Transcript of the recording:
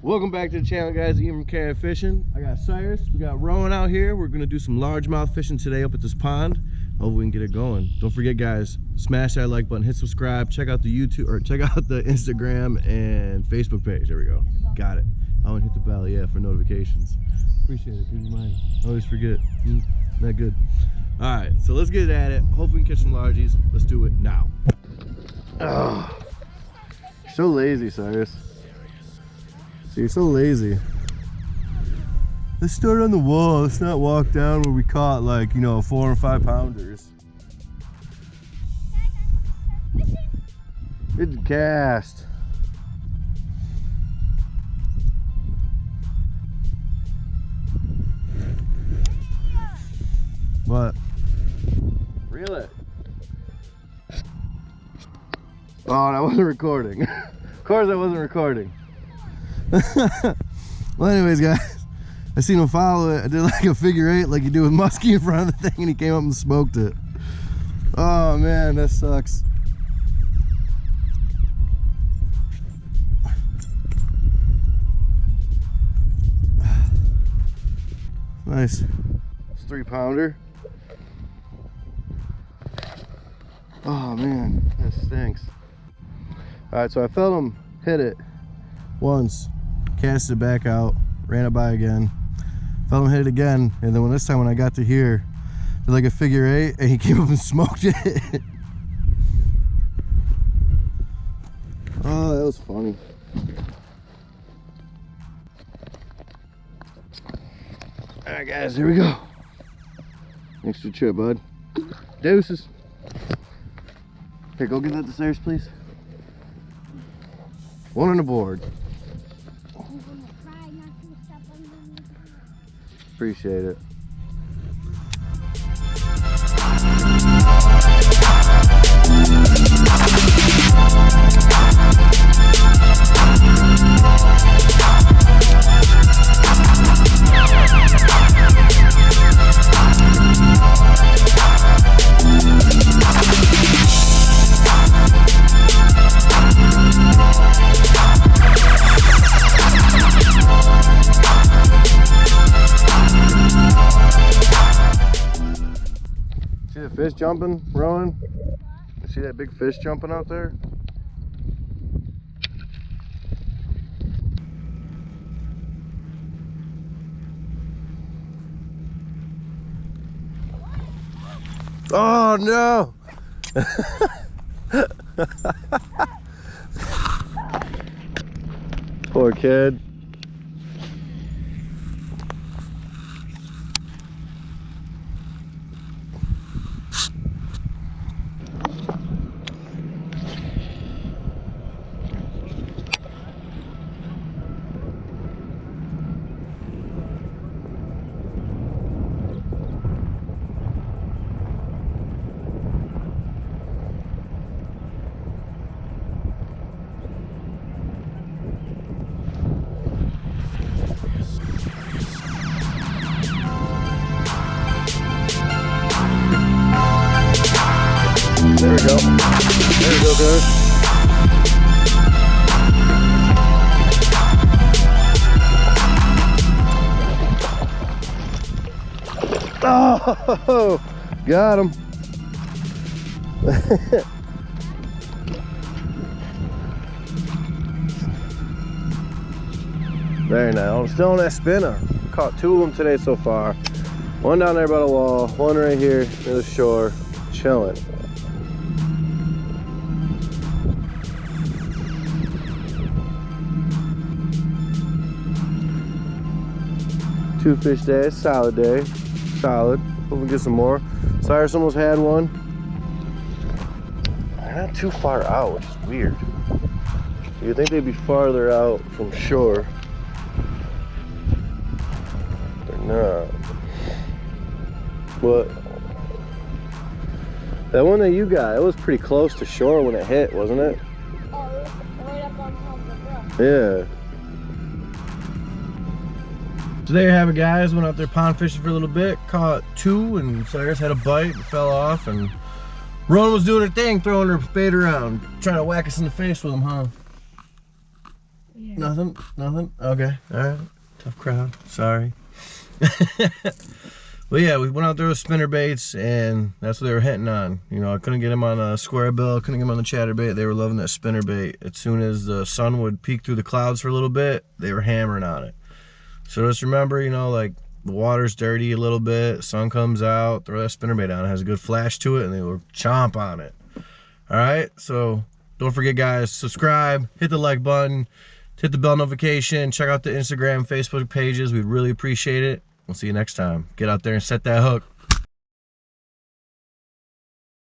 Welcome back to the channel, guys. Ian from K.I.A Fishing. I got Cyrus, we got Rowan out here. We're gonna do some largemouth fishing today up at this pond. Hope we can get it going. Don't forget, guys, smash that like button, hit subscribe, check out the YouTube, or check out the Instagram and Facebook page. There we go. Got it. I want to hit the bell, yeah, for notifications. Appreciate it. Keep in mind. I always forget. Not good. All right, so let's get at it. Hope we can catch some largies. Let's do it now. Oh, so lazy, Cyrus. See, you're so lazy. Let's start on the wall. Let's not walk down where we caught, like, you know, 4 or 5 pounders. Good cast. What? Reel it. Oh, that wasn't recording. Of course I wasn't recording. Well, anyways, guys, I seen him follow it. I did like a figure 8 like you do with muskie in front of the thing, and he came up and smoked it. Oh man, that sucks. Nice. It's 3-pounder. Oh man, that stinks. Alright, so I felt him hit it once, cast it back out, ran it by again, felt him hit it again, and then this time when I got to here, did like a figure 8, and he came up and smoked it. Oh, that was funny. Alright guys, here we go. Thanks for the trip, bud. Deuces. Here, go get that to Cyrus, please. One on the board. Appreciate it. See the fish jumping, Rowan? You see that big fish jumping out there? Oh no! Poor kid. There we go. There we go, guys. Oh, got him. Very nice. I'm still on that spinner. Caught 2 of them today so far. One down there by the wall, one right here near the shore, chilling. Two fish day, solid day, solid. Hope we get some more. Cyrus almost had one. They're not too far out, which is weird. You'd think they'd be farther out from shore. They're not. But that one that you got, it was pretty close to shore when it hit, wasn't it? Oh, it was right up on top of the brook. Yeah. So there you have it, guys. Went out there pond fishing for a little bit, caught 2, and Cyrus had a bite and fell off, and Rowan was doing her thing, throwing her bait around, trying to whack us in the face with them, huh? Yeah. Nothing? Nothing? Okay. All right. Tough crowd. Sorry. But yeah, we went out there with spinner baits, and that's what they were hitting on. You know, I couldn't get them on a square bill, couldn't get them on the chatterbait. They were loving that spinner bait. As soon as the sun would peek through the clouds for a little bit, they were hammering on it. So just remember, you know, like the water's dirty a little bit, sun comes out, throw that spinner bait on. It has a good flash to it, and they will chomp on it. All right, so don't forget, guys, subscribe, hit the like button, hit the bell notification, check out the Instagram, Facebook pages. We'd really appreciate it. We'll see you next time. Get out there and set that hook.